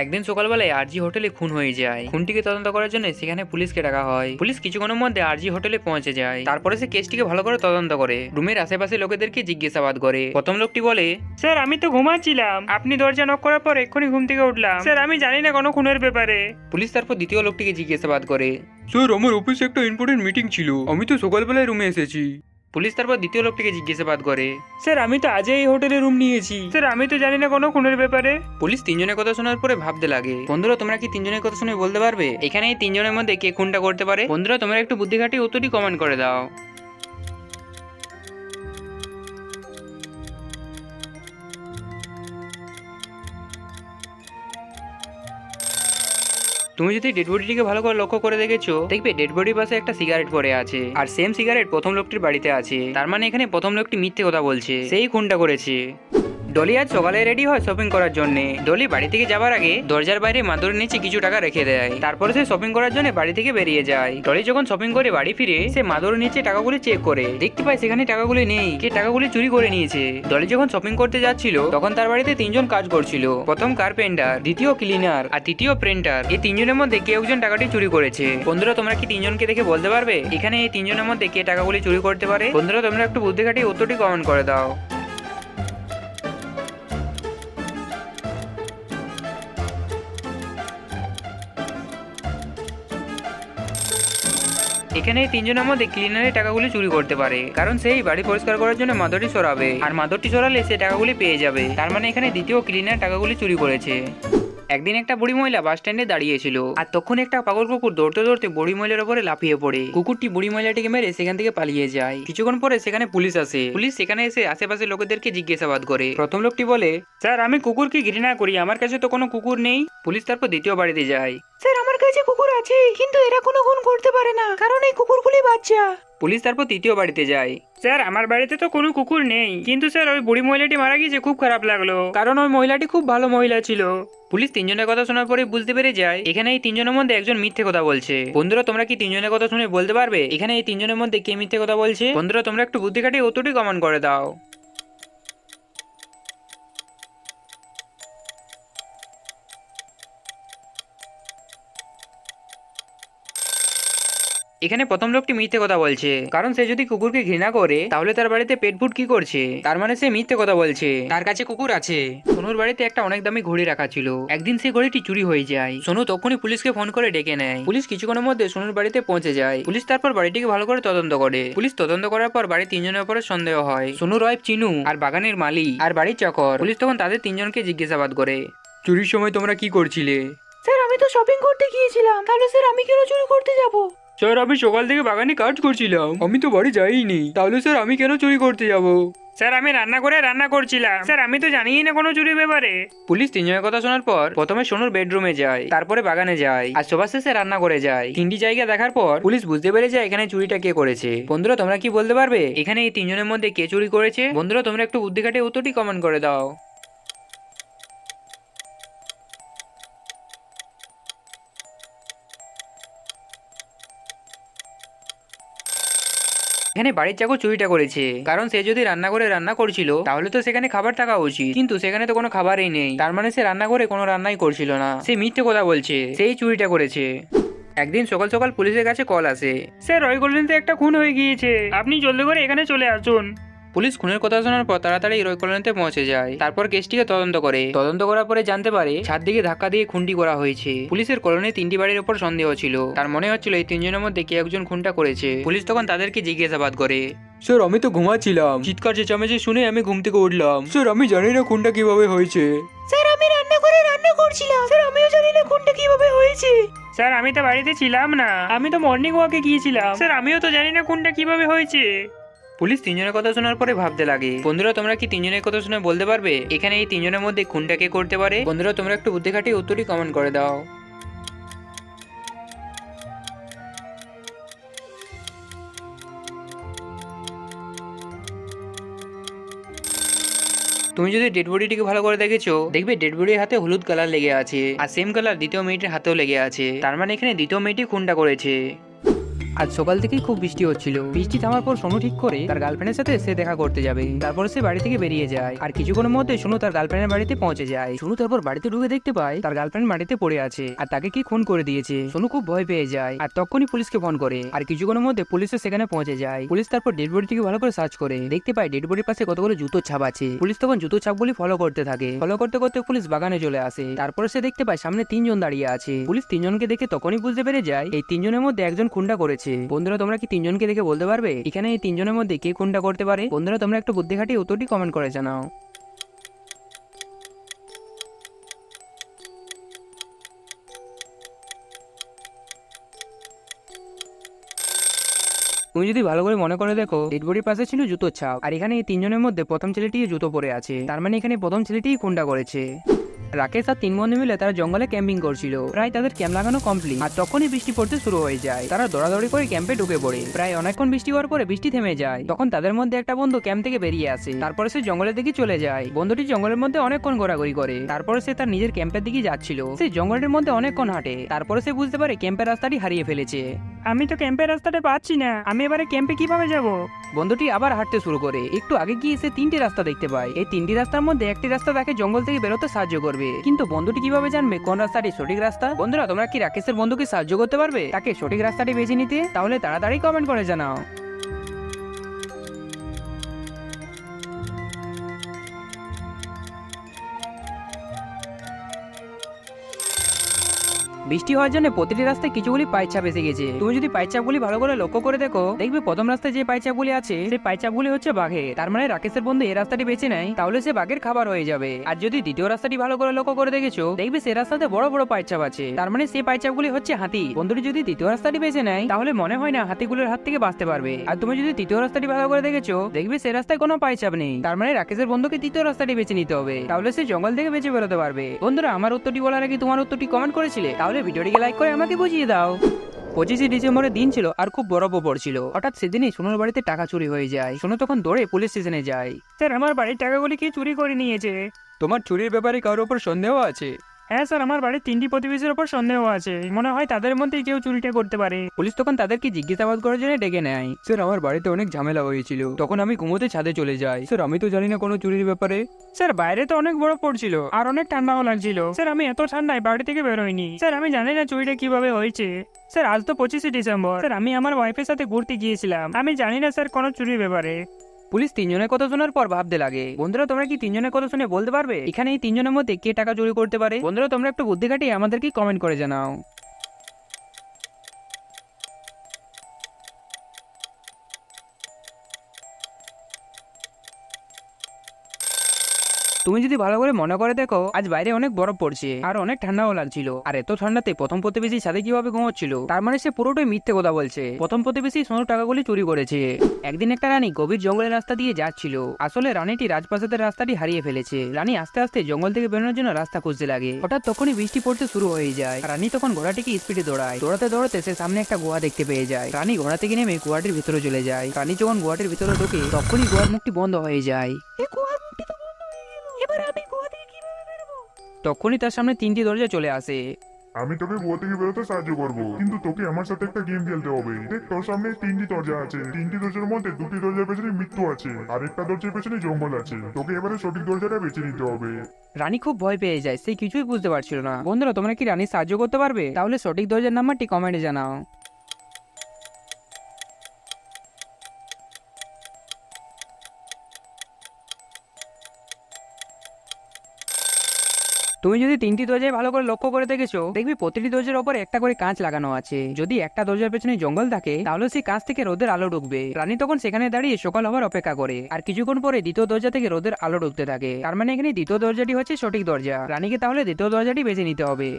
একদিন সকালবেলায় আরজি হোটেলে খুন হয়ে যায়। খুনটিকে তদন্ত করার জন্য সেখানে পুলিশকে ডাকা হয়। পুলিশ কিছুক্ষণের মধ্যে আরজি হোটেলে পৌঁছে যায়। তারপরে সে কেসটিকে ভালো করে তদন্ত করে রুমের আশেপাশে লোকেদেরকে জিজ্ঞাসাবাদ করে। প্রথম লোকটি বলে, স্যার আমি তো ঘুমাচ্ছিলাম, আপনি দরজা নক করার পর এক্ষুনি ঘুম থেকে উঠলাম। স্যার আমি জানি না কোনো খুনের ব্যাপারে। পুলিশ তারপর দ্বিতীয় লোকটিকে জিজ্ঞাসাবাদ করে। স্যার আমার অফিসে একটা ইম্পর্টেন্ট মিটিং ছিল, আমি তো সকালবেলায় রুমে এসেছি। পুলিশ তারপর দ্বিতীয় লোকটিকে জিজ্ঞাসাবাদ করে। স্যার আমি তো আজই এই হোটেলে রুম নিয়েছি। স্যার আমি তো জানি না কোনো খুনের ব্যাপারে। পুলিশ তিনজনের কথা শোনার পরে ভাবতে লাগে, বন্ধুরা তোমরা কি তিনজনের কথা শুনে বলতে পারবে এখানে এই তিনজনের মধ্যে কে খুনটা করতে পারে? বন্ধুরা তোমরা একটু বুদ্ধি খাটিয়ে উত্তরটি কমেন্ট করে দাও। তুমি যদি ডেড বডিটিকে ভালো করে লক্ষ্য করে দেখেছো, দেখবে ডেড বডির পাশে একটা সিগারেট পড়ে আছে, আর সেম সিগারেট প্রথম লোকটির বাড়িতে আছে। তার মানে এখানে প্রথম লোকটি মিথ্যে কথা বলছে, সেই খুনটা করেছে। ডলি আজ সকালে রেডি হয় শপিং করার জন্য। ডলি বাড়ি থেকে যাবার আগে দরজার বাইরে মাদুরের নিচে কিছু টাকা রেখে দেয়। তারপরে সে শপিং করার জন্য বাড়ি থেকে বেরিয়ে যায়। ডলি যখন শপিং করে বাড়ি ফিরে সে মাদুরের নিচে টাকাগুলি চেক করে দেখতে পায় সেখানে টাকাগুলি নেই, কে টাকাগুলি চুরি করে নিয়েছে। ডলি যখন শপিং করতে যাচ্ছিল তখন তার বাড়িতে তিনজন কাজ করছিল, প্রথম কার্পেন্টার, দ্বিতীয় ক্লিনার আর তৃতীয় প্রিন্টার। এই তিনজনের মধ্যে কেউ একজন টাকাটি চুরি করেছে। বন্ধুরা তোমরা কি তিনজনকে দেখে বলতে পারবে এখানে এই তিনজনের মধ্যে কে টাকাগুলি চুরি করতে পারে? বন্ধুরা তোমরা একটু বুদ্ধি খাটিয়ে উত্তরটি কমেন্ট করে দাও। এখানে এই তিনজনের মধ্যে ক্লিনারের টাকাগুলি চুরি করতে পারে, কারণ সেই বাড়ি পরিষ্কার করার জন্য মাদুরটি সরাবে, আর মাদুরটি সরালে সে টাকাগুলি পেয়ে যাবে। তার মানে এখানে দ্বিতীয় ক্লিনার টাকাগুলি চুরি করেছে। একদিন একটা বুড়ি মহিলা বাস স্ট্যান্ডে দাঁড়িয়েছিল, আর তখন একটা পাগল কুকুর দৌড়তে দৌড়তে বুড়ি মহিলার উপরে লাফিয়ে পড়ে। কুকুরটি বুড়ি মহিলাটিকে মেরে সেখান থেকে পালিয়ে যায়। কিছুক্ষণ পরে সেখানে পুলিশ আসে। পুলিশ সেখানে এসে আশেপাশে লোকেদেরকে জিজ্ঞাসাবাদ করে। প্রথম লোকটি বলে, স্যার আমি কুকুরকে ঘৃণা করি, আমার কাছে তো কোনো কুকুর নেই। পুলিশ তারপর দ্বিতীয় বাড়িতে যায়। স্যার আমার কাছে কুকুর আছে, কিন্তু এরা কোনো গুণ করতে পারে না, কারণ এই কুকুরগুলি বাচ্চা। পুলিশ তারপর তৃতীয় বাড়িতে যায়। স্যার আমার বাড়িতে তো কোনো কুকুর নেই, কিন্তু স্যার ওই বুড়ি মহিলাটি মারা গিয়েছে, খুব খারাপ লাগলো, কারণ ওই মহিলাটি খুব ভালো মহিলা ছিল। পুলিশ তিনজনের কথা শোনার পরে বুঝতে পেরে যায় এখানে এই তিনজনের মধ্যে একজন মিথ্যে কথা বলছে। বন্ধুরা তোমরা কি তিনজনের কথা শুনে বলতে পারবে এখানে এই তিনজনের মধ্যে কে মিথ্যে কথা বলছে? বন্ধুরা তোমরা একটু বুদ্ধি খাটিয়ে উত্তরটি কমেন্ট করে দাও। এখানে প্রথম লোকটি মিথ্যে কথা বলছে, কারণ সে যদি কুকুরকে ঘৃণা করে তাহলে তার বাড়িতে পেট ফুড কি করছে? তার মানে সে মিথ্যে কথা বলছে, তার কাছে কুকুর আছে। সোনুর বাড়িতে একটা অনেক দামি ঘড়ি রাখা ছিল। একদিন সেই ঘড়িটি চুরি হয়ে যায়। সোনু তখনই পুলিশকে ফোন করে ডেকে নেয়। পুলিশ কিছুক্ষণের মধ্যে সোনুর বাড়িতে পৌঁছে যায়। পুলিশ তারপর বাড়িটিকে ভালো করে তদন্ত করে। পুলিশ তদন্ত করার পর বাড়ির তিনজনের উপরে সন্দেহ হয়, সোনুর ওয়াইফ চিনু, আর বাগানের মালি, আর বাড়ির চাকর। পুলিশ তখন তাদের তিনজনকে জিজ্ঞাসাবাদ করে। চুরির সময় তোমরা কি করছিলে? স্যার আমি তো শপিং করতে গিয়েছিলাম, তাহলে স্যার আমি কেন চুরি করতে যাব? স্যার আমি সকাল থেকে বাগানে কাজ করছিলাম, আমি তো বাড়ি যাইনি, তাহলে স্যার আমি কেন চুরি করতে যাব? স্যার আমি রান্না করছিলাম, স্যার আমি তো জানিই না কোনো চুরির ব্যাপারে। পুলিশ তিনজনের কথা শোনার পর প্রথমে সোনুর বেডরুমে যায়, তারপরে বাগানে যায়, আর সবার শেষে রান্না করে যায়। তিনটি জায়গা দেখার পর পুলিশ বুঝতে পেরে যায় এখানে চুরিটা কে করেছে। বন্ধুরা তোমরা কি বলতে পারবে এখানে এই তিনজনের মধ্যে কে চুরি করেছে? বন্ধুরা তোমরা একটু বুদ্ধি খাটিয়ে উত্তরটি কমেন্ট করে দাও। এখানে বাড়ির চাকর চুরিটা করেছে, কারণ সে যদি রান্না করে রান্না করছিল তাহলে তো সেখানে খাবার থাকা উচিত, কিন্তু সেখানে তো কোনো খাবারই নেই। তার মানে সে রান্না করে কোনো রান্নাই করছিল না, সে মিথ্যে কথা বলছে, সেই চুরিটা করেছে। একদিন সকাল সকাল পুলিশের কাছে কল আসে। স্যার ওই কলোনিতে একটা খুন হয়ে গিয়েছে, আপনি জলদি করে এখানে চলে আসুন। পুলিশ খুনের কথা শোনার পর তাড়াতাড়ি রয় কলোনিতে পৌঁছে যায়। তারপর কেসটিকে তদন্ত করে। তদন্ত করার পরে জানতে পারে ছাদ দিকে ধাক্কা দিয়ে খুনটি করা হয়েছে। পুলিশের কলোনি তিনটি বাড়ির উপর সন্দেহ ছিল, তার মনে হচ্ছিল এই তিনজনের মধ্যে কে একজন খুনটা করেছে। পুলিশ তখন তাদেরকে জিজ্ঞাসাবাদ করে। স্যার আমি তো ঘুমাচ্ছিলাম, চিৎকার চেঁচামেচি শুনে আমি ঘুম থেকে উঠলাম। স্যার আমি জানি না খুনটা কিভাবে হয়েছে। স্যার আমি রান্না করছিলাম, স্যার আমিও জানি না কোনটা কিভাবে হয়েছে। স্যার আমি তো বাড়িতে ছিলাম না, আমি তো মর্নিং ওয়াকে গিয়েছিলাম, স্যার আমিও তো জানি না কোনটা কিভাবে হয়েছে। পুলিশ তিনজনের কথা শোনার পরে ভাবতে লাগে। বন্ধুরা তোমরা কি তিনজনের কথা শুনে বলতে পারবে এখানে এই তিনজনের মধ্যে খুনটা কে করতে পারে? বন্ধুরা তোমরা একটু বুদ্ধি খাটিয়ে উত্তরটি কমেন্ট করে দাও। তুমি যদি ডেড বডিটিকে ভালো করে দেখেছো, দেখবে ডেড বডির হাতে হলুদ কালার লেগে আছে, আর সেম কালার দ্বিতীয় মেয়েটির হাতেও লেগে আছে। তার মানে এখানে দ্বিতীয় মেয়েটি খুনটা করেছে। আজ সকাল থেকেই খুব বৃষ্টি হচ্ছিল। বৃষ্টি থামার পর সোনু ঠিক করে তার গার্লফ্রেন্ডের সাথে সে দেখা করতে যাবে। তারপর সে বাড়ি থেকে বেরিয়ে যায় আর কিছুক্ষণের মধ্যে সোনু তার গার্লফ্রেন্ডের বাড়িতে পৌঁছে যায়। সোনু তারপর বাড়িতে ঢুকে দেখতে পায় তার গার্লফ্রেন্ড মাটিতে পড়ে আছে আর তাকে কি খুন করে দিয়েছে। সোনু খুব ভয় পেয়ে যায় আর তখনই পুলিশকে ফোন করে আর কিছুক্ষণের মধ্যে পুলিশ সেখানে পৌঁছে যায়। পুলিশ তারপর ডেড বডিটিকে ভালো করে সার্চ করে দেখতে পায় ডেড বডির পাশে কতগুলো জুতোর ছাপ আছে। পুলিশ তখন জুতোর ছাপগুলি ফলো করতে থাকে। ফলো করতে করতে পুলিশ বাগানে চলে আসে। তারপরে সে দেখতে পায় সামনে তিনজন দাঁড়িয়ে আছে। পুলিশ তিনজনকে দেখে তখনই বুঝতে পেরে যায় এই তিনজনের মধ্যে একজন খুনটা করেছে। বন্ধুরা তোমরা কি তিনজনকে দেখে বলতে পারবে এখানে এই তিনজনের মধ্যে কে খুনটা করতে পারে? বন্ধুরা তোমরা একটু বুদ্ধি খাটিয়ে উত্তরটি কমেন্ট করে জানাও। তুমি যদি ভালো করে মনে করে দেখো ডেড বডির পাশে ছিল জুতোর ছাপ আর এখানে এই তিনজনের মধ্যে প্রথম ছেলেটি জুতো পরে আছে। তার মানে এখানে প্রথম ছেলেটিই খুনটা করেছে। রাকেশ আর তিন বন্ধু মিলে তারা জঙ্গলে ক্যাম্পিং করছিল। প্রায় তাদের ক্যাম্প লাগানো কমপ্লিট আর তখনই বৃষ্টি পড়তে শুরু হয়ে যায়। তারা দৌড়াদৌড়ি করে ক্যাম্পে ঢুকে পড়ে। প্রায় অনেকক্ষণ বৃষ্টি হওয়ার পরে বৃষ্টি থেমে যায়। তখন তাদের মধ্যে একটা বন্ধু ক্যাম্প থেকে বেরিয়ে আসে। তারপরে সে জঙ্গলের দিকে চলে যায়। বন্ধুটি জঙ্গলের মধ্যে অনেকক্ষণ ঘোরাঘুরি করে। তারপরে সে তার নিজের ক্যাম্পের দিকে যাচ্ছিল। সে জঙ্গলের মধ্যে অনেকক্ষণ হাঁটে। তারপরে সে বুঝতে পারে ক্যাম্পের রাস্তাটি হারিয়ে ফেলেছে। আমি তো ক্যাম্পের রাস্তাটা পাচ্ছি না, আমি এবারে ক্যাম্পে কিভাবে যাব? বন্ধুটি আবার হাঁটতে শুরু করে। একটু আগে গিয়ে সে তিনটি রাস্তা দেখতে পায়। এই তিনটি রাস্তার মধ্যে একটি রাস্তা তাকে জঙ্গল থেকে বেরোতে সাহায্য করবে। কিন্তু বন্ধুটি কিভাবে জানবে কোন রাস্তাটি সঠিক রাস্তা? বন্ধুরা তোমরা কি রাকেশের বন্ধুকে সাহায্য করতে পারবে তাকে সঠিক রাস্তাটি বেছে নিতে? তাহলে তাড়াতাড়ি কমেন্ট করে জানাও। বৃষ্টি হওয়ার জন্য প্রতিটি রাস্তায় কিছুগুলি পাইচাপ এসে গেছে। তুমি যদি পাইচাপগুলি ভালো করে লক্ষ্য করে দেখো দেখবে প্রথম রাস্তায় যে পাইচাপগুলি আছে সেই পাইচাপগুলি হচ্ছে বাঘের। তার মানে রাকেশের বন্ধু এই রাস্তাটি বেছে নেয় তাহলে সে বাঘের খাবার হয়ে যাবে। আর যদি দ্বিতীয় রাস্তাটি ভালো করে লক্ষ্য করে দেখেছো দেখবে সে রাস্তাতে বড় বড় পাইচাপ আছে। তার মানে সেই পাইচাপগুলি হচ্ছে হাতি। বন্ধুটি যদি দ্বিতীয় রাস্তাটি বেছে নেয় তাহলে মনে হয় না হাতিগুলোর হাত থেকে বাঁচতে পারবে। আর তুমি যদি তৃতীয় রাস্তাটি ভালো করে দেখেছো দেখবে সে রাস্তায় কোনো পাইচাপ নেই। তার মানে রাকেশের বন্ধুকে তৃতীয় রাস্তাটি বেছে নিতে হবে তাহলে সে জঙ্গল থেকে বেঁচে বেরোতে পারবে। বন্ধুরা আমার উত্তরটি বলার আগে তোমার উত্তরটি কমেন্ট করেছিলে তাহলে ভিডিওটিকে লাইক করে আমাকে বুঝিয়ে দাও। 25শে ডিসেম্বরের দিন ছিল আর খুব বরফও পড়ছিল। হঠাৎ সেদিনই সোনুর বাড়িতে টাকা চুরি হয়ে যায়। সোনু তখন দৌড়ে পুলিশ স্টেশনে যায়। স্যার আমার বাড়ির টাকাগুলি কি চুরি করে নিয়েছে? তোমার চুরির ব্যাপারে কারোর উপর সন্দেহ আছে? হ্যাঁ স্যার, আমার বাড়ির তিনটি প্রতিবেশীর ওপর সন্দেহ আছে। মনে হয় তাদের মধ্যেই কেউ চুরিটা করতে পারে। পুলিশ তখন তাদেরকে জিজ্ঞাসাবাদ করার জন্য ডেকে নেয়। স্যার আমার বাড়িতে অনেক ঝামেলা হয়েছিল, তখন আমি ঘুমোতে ছাদে চলে যাই। স্যার আমি তো জানি না কোনো চুরির ব্যাপারে। স্যার বাইরে তো অনেক বরফ পড়ছিল আর অনেক ঠান্ডাও লাগছিল। স্যার আমি এত ঠান্ডায় বাড়ি থেকে বেরোইনি। স্যার আমি জানি না চুরিটা কিভাবে হয়েছে। স্যার আজ তো 25শে ডিসেম্বর। স্যার আমি আমার ওয়াইফের সাথে ঘুরতে গিয়েছিলাম। আমি জানি না স্যার কোনো চুরির ব্যাপারে। পুলিশ তিনজনের কথা শোনার পর ভাবতে লাগে। বন্ধুরা তোমরা কি তিনজনের কথা শুনে বলতে পারবে এখানে এই তিনজনের মধ্যে কে টাকা চুরি করতে পারে? বন্ধুরা তোমরা একটু বুদ্ধি খাটিয়ে আমাদেরকে কমেন্ট করে জানাও। তুমি যদি ভালো করে মনে করে দেখো আজ বাইরে অনেক বরফ পড়ছে আর অনেক ঠান্ডাও লাগছিল। আর এত ঠান্ডাতে প্রথম প্রতিবেশী সাথে কিভাবে ঘুমোচ্ছিল? তার মানে সে পুরোটাই মিথ্যে কথা বলছে। প্রথম প্রতিবেশী সোনুর টাকাগুলি চুরি করেছে। একদিন একটা রানী গভীর জঙ্গলের রাস্তা দিয়ে যাচ্ছিল। আসলে রানীটি রাজপ্রাসাদের রাস্তাটি হারিয়ে ফেলেছে। রানী আস্তে আস্তে জঙ্গল থেকে বেরোনোর জন্য রাস্তা খুঁজতে লাগে। হঠাৎ তখনই বৃষ্টি পড়তে শুরু হয়ে যায়। রানী তখন ঘোড়াটিকে স্পিডে দৌড়ায়। দৌড়াতে দৌড়াতে সে সামনে একটা গুহা দেখতে পেয়ে যায়। রানী ঘোড়া থেকে নেমে গুহাটির ভিতরে চলে যায়। রানী যখন গুহাটির ভিতরে ঢোকে তখনই গুহার মুখটি বন্ধ হয়ে যায়। এই গুহার মুখটি তো বন্ধ হয়ে গেল। এবার আমি গুহা থেকে কিভাবে বেরোবো? তখনই তার সামনে তিনটি দরজা চলে আসে। আমি তোকে গুহা থেকে বেরোতে সাহায্য করবো, কিন্তু তোকে আমার সাথে একটা গেম খেলতে হবে। দেখ তোর সামনে তিনটি দরজা আছে। তিনটি দরজার মধ্যে দুটি দরজার পেছনে মৃত্যু আছে আর একটা দরজার পেছনে জঙ্গল আছে। তোকে এবারে সঠিক দরজাটা বেছে নিতে হবে। রানী খুব ভয় পেয়ে যায়। সে কিছুই বুঝতে পারছিল না। বন্ধুরা তোমরা কি রানীর সাহায্য করতে পারবে? তাহলে সঠিক দরজার নাম্বারটি কমেন্টে জানাও। তুমি যদি তিনটি দরজায় ভালো করে লক্ষ্য করে দেখেছো দেখবি প্রতিটি দরজার উপর একটা করে কাঁচ লাগানো আছে। যদি একটা দরজার পেছনে জঙ্গল থাকে তাহলে সেই কাঁচ থেকে রোদের আলো ঢুকবে। রানী তখন সেখানে দাঁড়িয়ে সকাল হবার অপেক্ষা করে। আর কিছুক্ষণ পরে দ্বিতীয় দরজা থেকে রোদের আলো ঢুকতে থাকে। তার মানে এখানে দ্বিতীয় দরজাটি হচ্ছে সঠিক দরজা। রানীকে তাহলে দ্বিতীয় দরজাটি বেছে নিতে হবে।